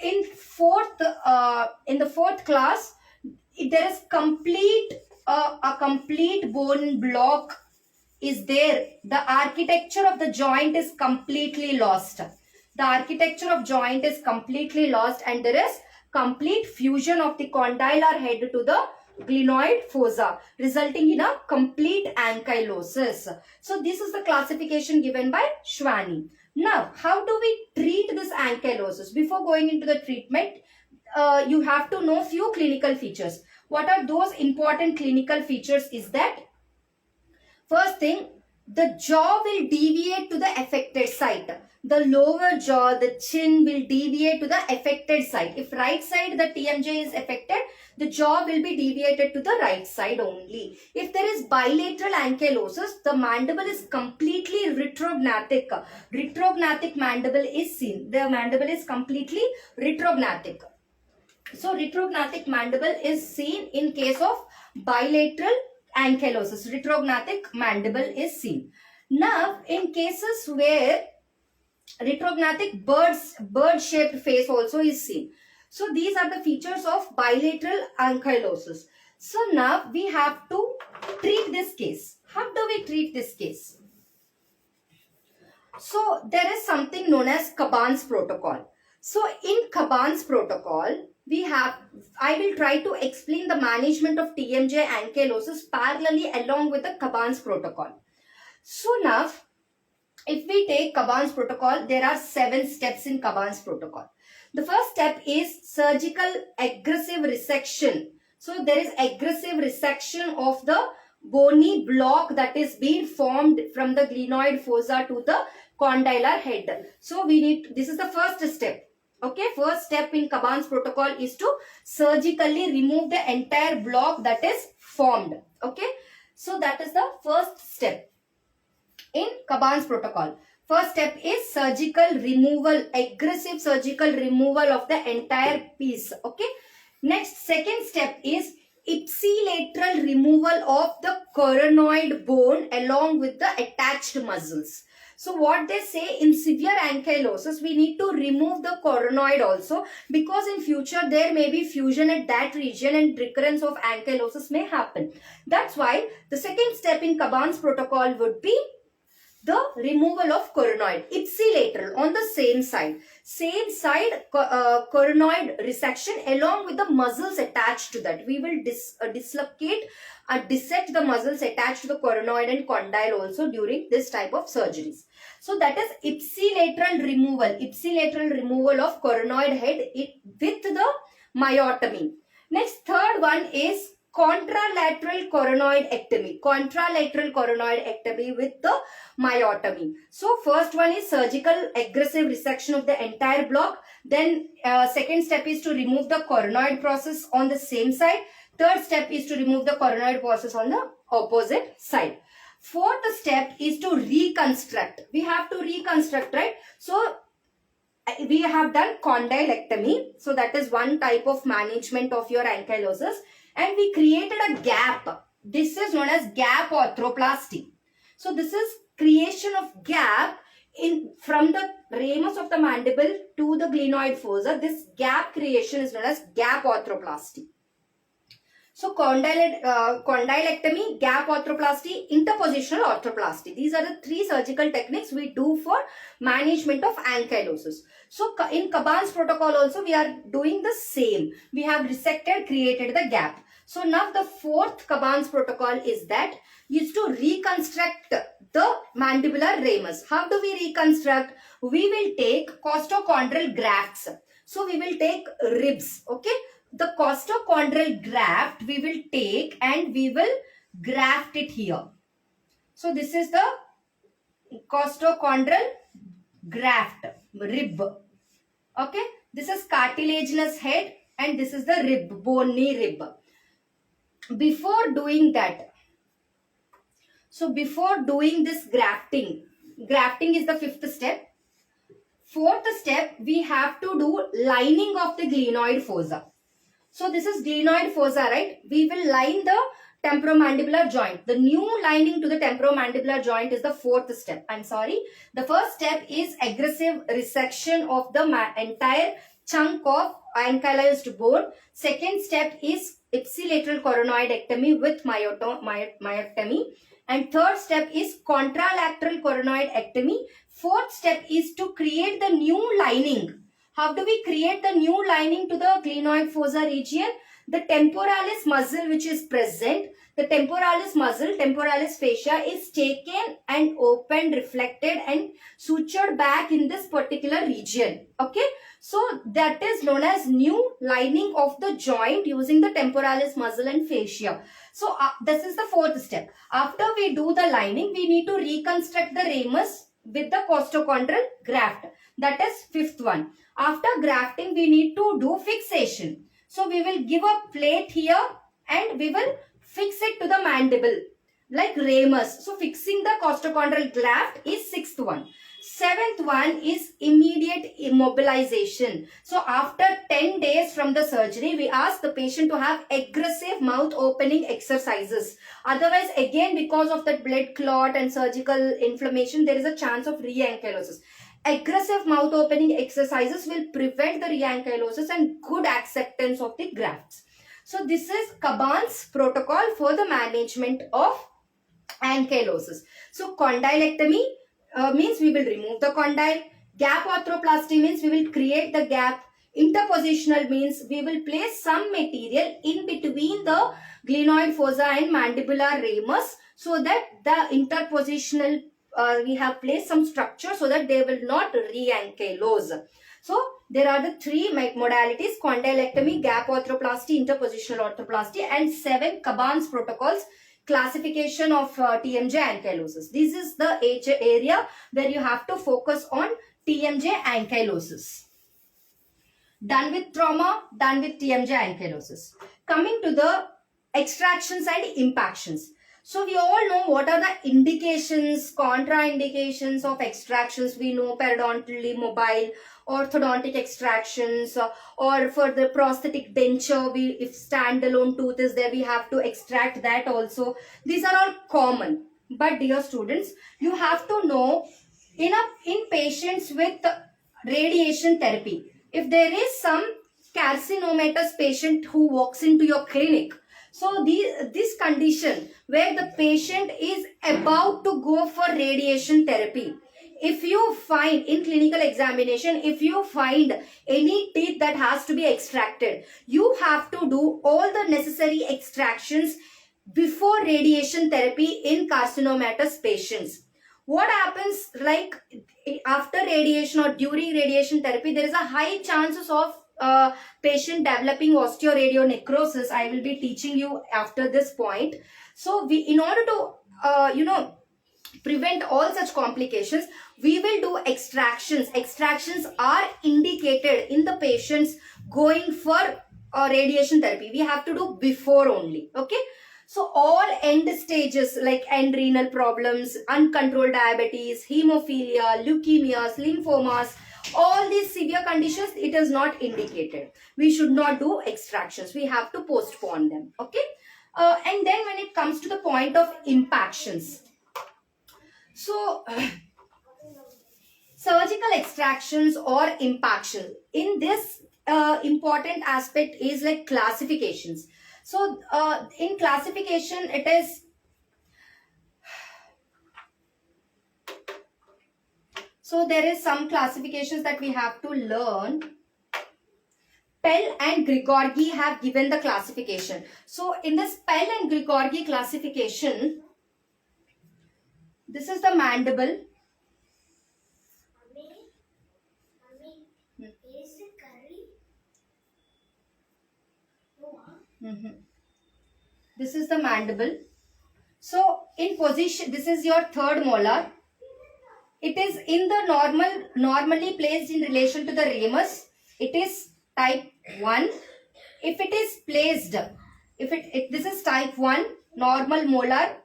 In the fourth class, there is a complete bone block is there. The architecture of the joint is completely lost. The architecture of joint is completely lost, and there is complete fusion of the condylar head to the glenoid fossa, resulting in a complete ankylosis. So this is the classification given by Schwann. Now, how do we treat this ankylosis? Before going into the treatment, you have to know few clinical features. What are those important clinical features is that first thing, the jaw will deviate to the affected side. The lower jaw, the chin will deviate to the affected side. If right side the TMJ is affected, the jaw will be deviated to the right side only. If there is bilateral ankylosis, the mandible is completely retrognathic. Retrognathic mandible is seen. The mandible is completely retrognathic. So retrognathic mandible is seen in case of bilateral ankylosis. Retrognathic mandible is seen. Now, in cases where retrognathic bird-shaped face also is seen. So these are the features of bilateral ankylosis. So now we have to treat this case. How do we treat this case? So there is something known as Caban's protocol. So in Caban's protocol, I will try to explain the management of TMJ ankylosis parallelly along with the Caban's protocol. So now, if we take Caban's protocol, there are 7 steps in Caban's protocol. The first step is surgical aggressive resection. So there is aggressive resection of the bony block that is being formed from the glenoid fossa to the condylar head. So this is the first step. Okay, first step in Caban's protocol is to surgically remove the entire block that is formed. Okay, so that is the first step in Caban's protocol. First step is surgical removal, aggressive surgical removal of the entire piece. Okay. Next, second step is ipsilateral removal of the coronoid bone along with the attached muscles. So what they say, in severe ankylosis, we need to remove the coronoid also, because in future there may be fusion at that region and recurrence of ankylosis may happen. That's why the second step in Caban's protocol would be the removal of coronoid, ipsilateral, on the same side coronoid resection along with the muscles attached to that. We will dislocate dissect the muscles attached to the coronoid and condyle also during this type of surgeries. So that is ipsilateral removal of coronoid head with the myotomy. Next, third one is contralateral coronoid ectomy with the myotomy. So first one is surgical aggressive resection of the entire block. Then second step is to remove the coronoid process on the same side. Third step is to remove the coronoid process on the opposite side. Fourth step is to reconstruct. We have to reconstruct, right? So we have done condylectomy. So that is one type of management of your ankylosis. And we created a gap. This is known as gap arthroplasty. So this is creation of gap from the ramus of the mandible to the glenoid fossa. This gap creation is known as gap arthroplasty. So condylectomy, gap arthroplasty, interpositional arthroplasty. These are the 3 surgical techniques we do for management of ankylosis. So in Caban's protocol also we are doing the same. We have resected, created the gap. So now the fourth Caban's protocol is to reconstruct the mandibular ramus. How do we reconstruct? We will take costochondral grafts. So we will take ribs. Okay. The costochondral graft we will take and we will graft it here. So this is the costochondral graft, rib. Okay. This is cartilaginous head and this is the rib, bony rib. Before doing that, before doing this grafting is the 5th step. 4th step, we have to do lining of the glenoid fossa. So this is glenoid fossa, right? We will line the temporomandibular joint. The new lining to the temporomandibular joint is the 4th step. I'm sorry. The first step is aggressive resection of the entire chunk of ankylosed bone. Second step is ipsilateral coronoid ectomy with myotomy. And third step is contralateral coronoid ectomy. Fourth step is to create the new lining. How do we create the new lining to the glenoid fossa region? The temporalis muscle which is present, the temporalis muscle, temporalis fascia is taken and opened, reflected and sutured back in this particular region. Okay. So that is known as new lining of the joint using the temporalis muscle and fascia. So this is the 4th step. After we do the lining, we need to reconstruct the ramus with the costochondral graft. That is 5th one. After grafting, we need to do fixation. So we will give a plate here and we will fix it to the mandible like ramus. So fixing the costochondral graft is 6th one. 7th one is immediate immobilization. So after 10 days from the surgery, we ask the patient to have aggressive mouth opening exercises. Otherwise, again, because of that blood clot and surgical inflammation, there is a chance of re-ankylosis. Aggressive mouth opening exercises will prevent the re-ankylosis and good acceptance of the grafts. So this is Caban's protocol for the management of ankylosis. So condylectomy means we will remove the condyle. Gap arthroplasty means we will create the gap. Interpositional means we will place some material in between the glenoid fossa and mandibular ramus so that the interpositional we have placed some structure so that they will not re-ankylose. So there are the three modalities: condylectomy, gap arthroplasty, interpositional arthroplasty, and 7 Caban's protocols classification of TMJ ankylosis. This is the area where you have to focus on TMJ ankylosis. Done with trauma, done with TMJ ankylosis. Coming to the extractions and impactions. So we all know what are the indications, contraindications of extractions. We know periodontally mobile, orthodontic extractions, or for the prosthetic denture, if standalone tooth is there, we have to extract that also. These are all common. But dear students, you have to know in patients with radiation therapy, if there is some carcinomatous patient who walks into your clinic, so this condition where the patient is about to go for radiation therapy, if you find in clinical examination, if you find any teeth that has to be extracted, you have to do all the necessary extractions before radiation therapy in carcinomatous patients. What happens, like after radiation or during radiation therapy, there is a high chances of patient developing osteoradionecrosis. I will be teaching you after this point. So in order to prevent all such complications, we will do extractions. Extractions are indicated in the patients going for radiation therapy. We have to do before only. Okay. So all end stages like end renal problems, uncontrolled diabetes, hemophilia, leukemias, lymphomas, all these severe conditions, it is not indicated. We should not do extractions. We have to postpone them. Okay. And then when it comes to the point of impactions. So surgical extractions or impactions. In this important aspect is like classifications. So in classification, it is so there is some classifications that we have to learn. Pell and Grigorgi have given the classification. So in this Pell and Grigorgi classification, this is the mandible. This is the mandible. So in position, this is your third molar. It is in the normally placed in relation to the ramus. It is type 1. If it is placed, this is type 1 normal molar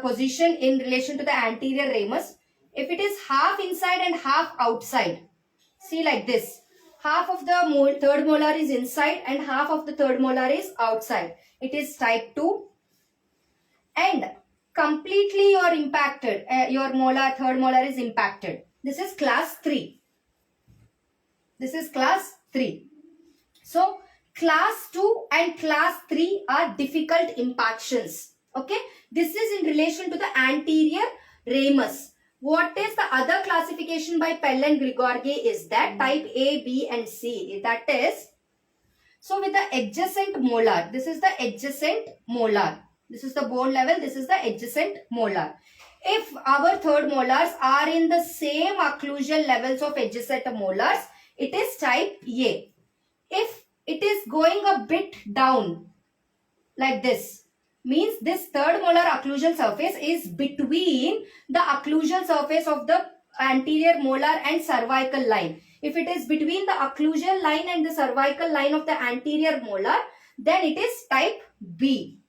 position in relation to the anterior ramus. If it is half inside and half outside, see like this. Half of the third molar is inside and half of the third molar is outside. It is type 2. And completely you are impacted. Your third molar is impacted. This is class 3. This is class 3. So class 2 and class 3 are difficult impactions. Okay. This is in relation to the anterior ramus. What is the other classification by Pell and Grigorgi is that type A, B and C. That is, so with the adjacent molar, this is the adjacent molar. This is the bone level, this is the adjacent molar. If our third molars are in the same occlusal levels of adjacent molars, it is type A. If it is going a bit down like this, means this third molar occlusal surface is between the occlusal surface of the anterior molar and cervical line. If it is between the occlusal line and the cervical line of the anterior molar, then it is type B.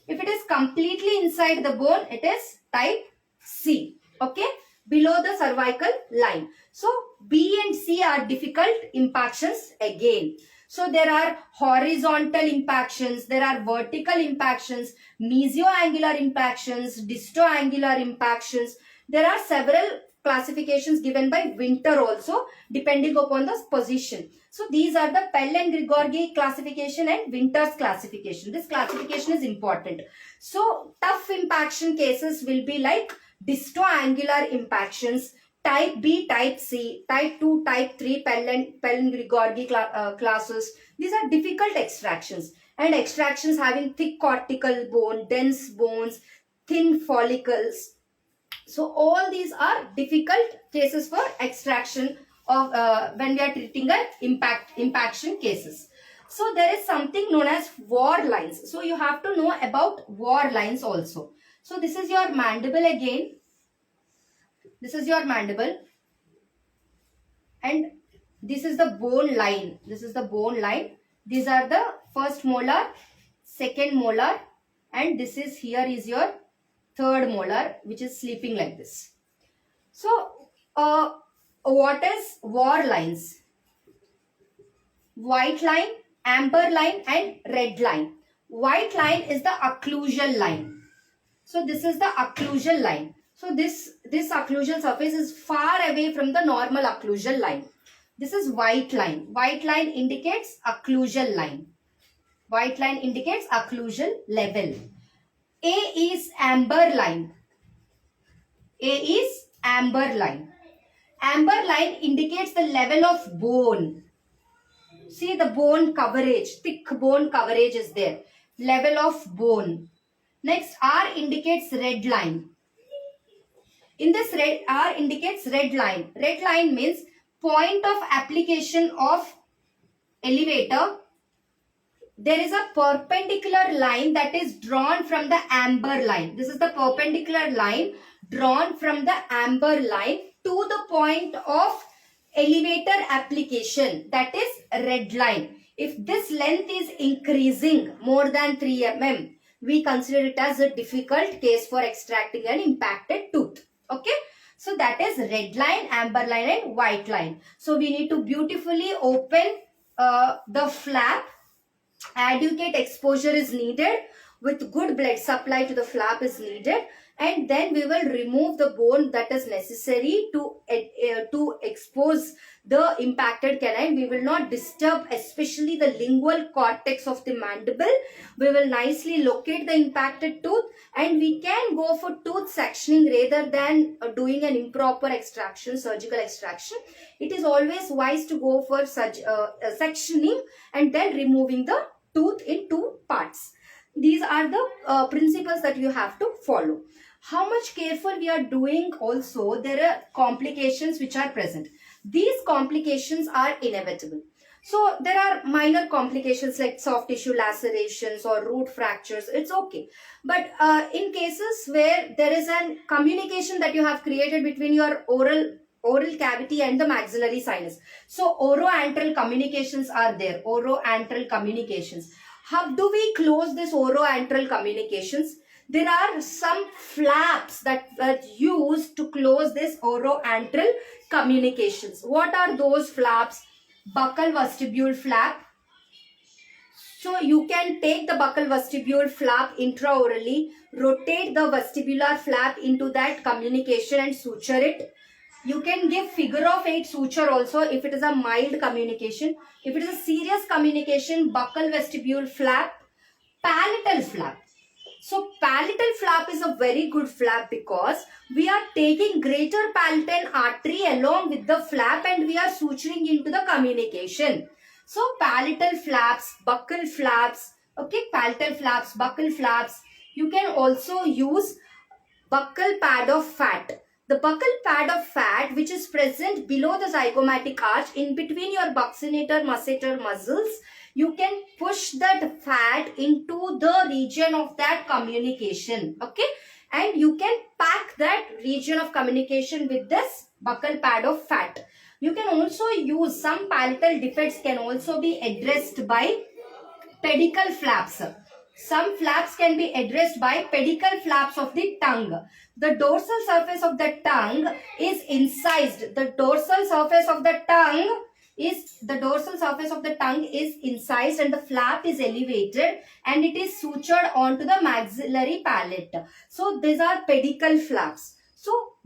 If it is completely inside the bone, it is type C. Okay, below the cervical line. So B and C are difficult impactions again. So there are horizontal impactions, there are vertical impactions, mesioangular impactions, distoangular impactions. There are several classifications given by Winter also depending upon the position. So these are the Pell and Grigorgi classification and Winter's classification. This classification is important. So tough impaction cases will be like distoangular impactions, Type B, Type C, Type 2, Type 3 Pellin-Grigorgi classes. These are difficult extractions, and extractions having thick cortical bone, dense bones, thin follicles. So all these are difficult cases for extraction of when we are treating a impaction cases. So there is something known as Warr lines. So you have to know about Warr lines also. So this is your mandible again. This is your mandible, and this is the bone line. This is the bone line. These are the first molar, second molar, and this is here is your third molar, which is sleeping like this. So what is Warr lines? White line, amber line, and red line. White line is the occlusal line. So this is the occlusal line. So this occlusal surface is far away from the normal occlusal line. This is white line. White line indicates occlusal line. White line indicates occlusal level. A is amber line. A is amber line. Amber line indicates the level of bone. See the bone coverage, thick bone coverage is there. Level of bone. Next, R indicates red line. In this red, R indicates red line. Red line means point of application of elevator. There is a perpendicular line that is drawn from the amber line. This is the perpendicular line drawn from the amber line to the point of elevator application, that is red line. If this length is increasing more than 3 mm, we consider it as a difficult case for extracting an impacted tooth. Okay. So that is red line, amber line, and white line. So we need to beautifully open the flap. Adequate exposure is needed with good blood supply to the flap is needed, and then we will remove the bone that is necessary to expose the impacted canine. We will not disturb especially the lingual cortex of the mandible. We will nicely locate the impacted tooth, and we can go for tooth sectioning rather than doing an improper extraction, surgical extraction. It is always wise to go for such sectioning and then removing the tooth in 2 parts. These are the principles that you have to follow. How much careful we are doing also, there are complications which are present. These complications are inevitable. So there are minor complications like soft tissue lacerations or root fractures. It's okay. But in cases where there is a communication that you have created between your oral cavity and the maxillary sinus. So oroantral communications are there. Oroantral communications. How do we close this oroantral communications? There are some flaps that are used to close this oroantral communications. What are those flaps? Buccal vestibule flap. So you can take the buccal vestibule flap intraorally, rotate the vestibular flap into that communication and suture it. You can give figure of 8 suture also if it is a mild communication. If it is a serious communication, buccal vestibule flap, palatal flap. So palatal flap is a very good flap because we are taking greater palatine artery along with the flap and we are suturing into the communication. So palatal flaps, buccal flaps, okay, palatal flaps, buccal flaps. You can also use buccal pad of fat. The buccal pad of fat which is present below the zygomatic arch in between your buccinator masseter muscles, you can push that fat into the region of that communication, okay, and you can pack that region of communication with this buccal pad of fat. You can also use some palatal defects can also be addressed by pedicle flaps. Some flaps can be addressed by pedicle flaps of the tongue. The dorsal surface of the tongue is incised. The dorsal surface of the tongue is incised and the flap is elevated and it is sutured onto the maxillary palate. So these are pedicle flaps. So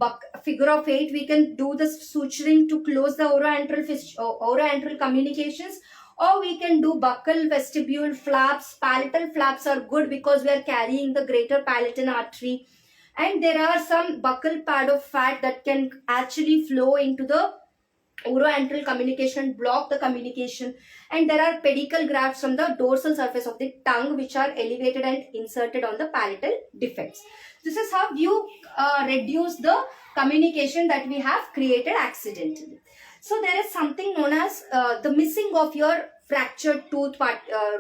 figure of 8 we can do the suturing to close the oroantral communications, or we can do buccal vestibule flaps. Palatal flaps are good because we are carrying the greater palatine artery. and there are some buccal pad of fat that can actually flow into the oroantral communication, block the communication, and there are pedicle grafts from the dorsal surface of the tongue which are elevated and inserted on the palatal defects. This is how you reduce the communication that we have created accidentally. So there is something known as the missing of your fractured tooth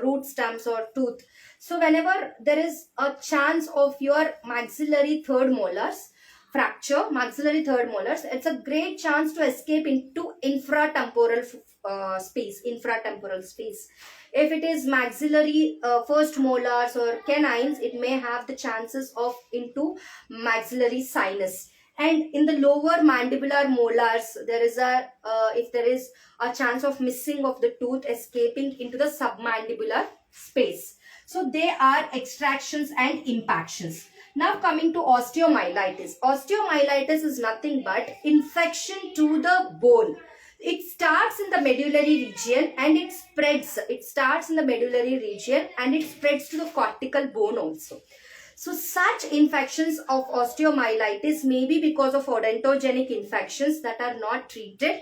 root stumps or tooth. So whenever there is a chance of your maxillary third molars fracture, maxillary third molars, it's a great chance to escape into infratemporal space. If it is maxillary first molars or canines, it may have the chances of into maxillary sinus. And in the lower mandibular molars, there is a if there is a chance of missing of the tooth escaping into the submandibular space. So they are extractions and impactions. Now coming to osteomyelitis. Osteomyelitis is nothing but infection to the bone. It starts in the medullary region and it spreads. It starts in the medullary region and it spreads to the cortical bone also. So such infections of osteomyelitis may be because of odontogenic infections that are not treated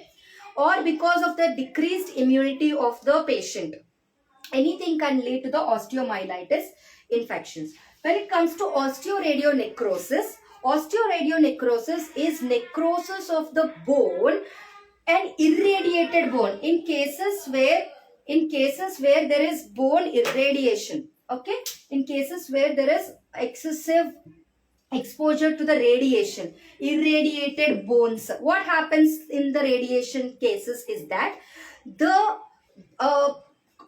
or because of the decreased immunity of the patient. Anything can lead to the osteomyelitis infections. When it comes to osteoradionecrosis is necrosis of the bone and irradiated bone in cases where there is bone irradiation. Okay, in cases where there is excessive exposure to the radiation, irradiated bones. What happens in the radiation cases is that the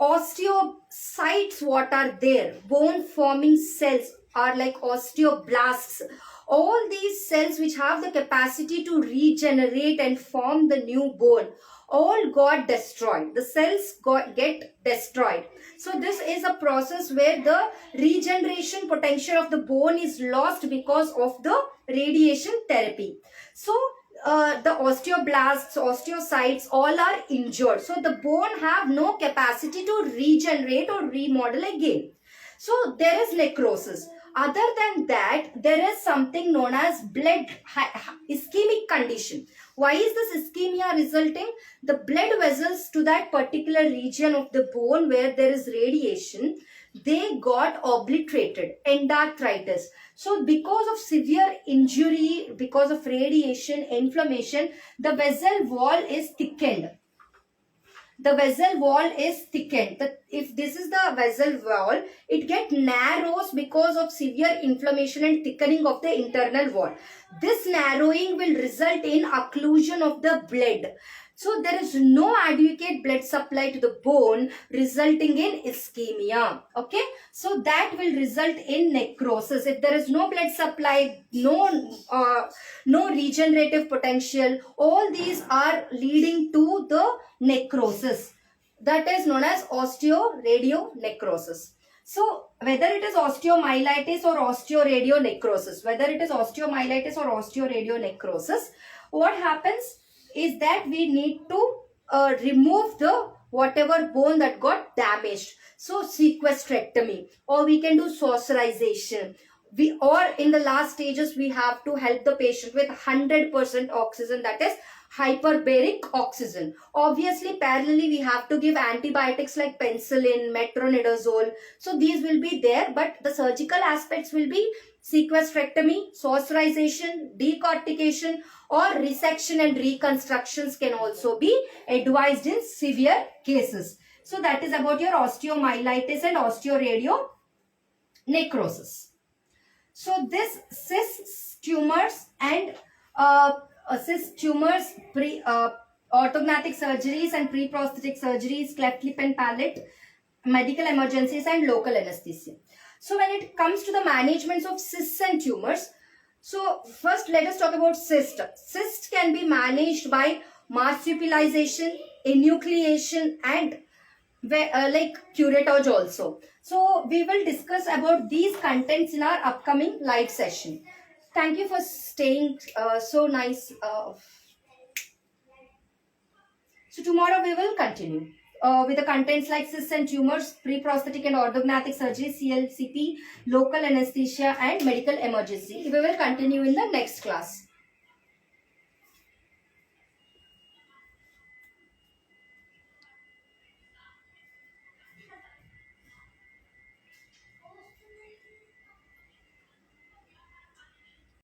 osteocytes what are there, bone forming cells are like osteoblasts. All these cells which have the capacity to regenerate and form the new bone all got destroyed. The cells get destroyed. So this is a process where the regeneration potential of the bone is lost because of the radiation therapy. So the osteoblasts, osteocytes all are injured. So the bone have no capacity to regenerate or remodel again. So there is necrosis. Other than that, there is something known as blood ischemic condition. Why is this ischemia resulting? The blood vessels to that particular region of the bone where there is radiation, they got obliterated, endarthritis. So because of severe injury, because of radiation, inflammation, the vessel wall is thickened. The vessel wall is thickened. If this is the vessel wall, it gets narrows because of severe inflammation and thickening of the internal wall. This narrowing will result in occlusion of the blood. So there is no adequate blood supply to the bone, resulting in ischemia. Okay, so that will result in necrosis. If there is no blood supply, no regenerative potential, all these are leading to the necrosis. That is known as osteoradionecrosis. So whether it is osteomyelitis or osteoradionecrosis, what happens is that we need to remove the whatever bone that got damaged. So sequestrectomy, or we can do sorcerization. Or in the last stages, we have to help the patient with 100% oxygen, that is hyperbaric oxygen. Obviously, parallelly, we have to give antibiotics like penicillin, metronidazole. So these will be there, but the surgical aspects will be sequestrectomy, sorcerization, decortication, or resection and reconstructions can also be advised in severe cases. So that is about your osteomyelitis and osteoradionecrosis. So this cysts, tumors and orthognathic surgeries and pre-prosthetic surgeries, cleft lip and palate, medical emergencies and local anesthesia. So when it comes to the management of cysts and tumors, so first let us talk about cyst. Cyst can be managed by marsupialization, enucleation and like curettage also. So we will discuss about these contents in our upcoming live session. Thank you for staying so nice. So tomorrow we will continue. with the contents like cysts and tumors, pre-prosthetic and orthognathic surgery, CLCP, local anesthesia and medical emergency. We will continue in the next class.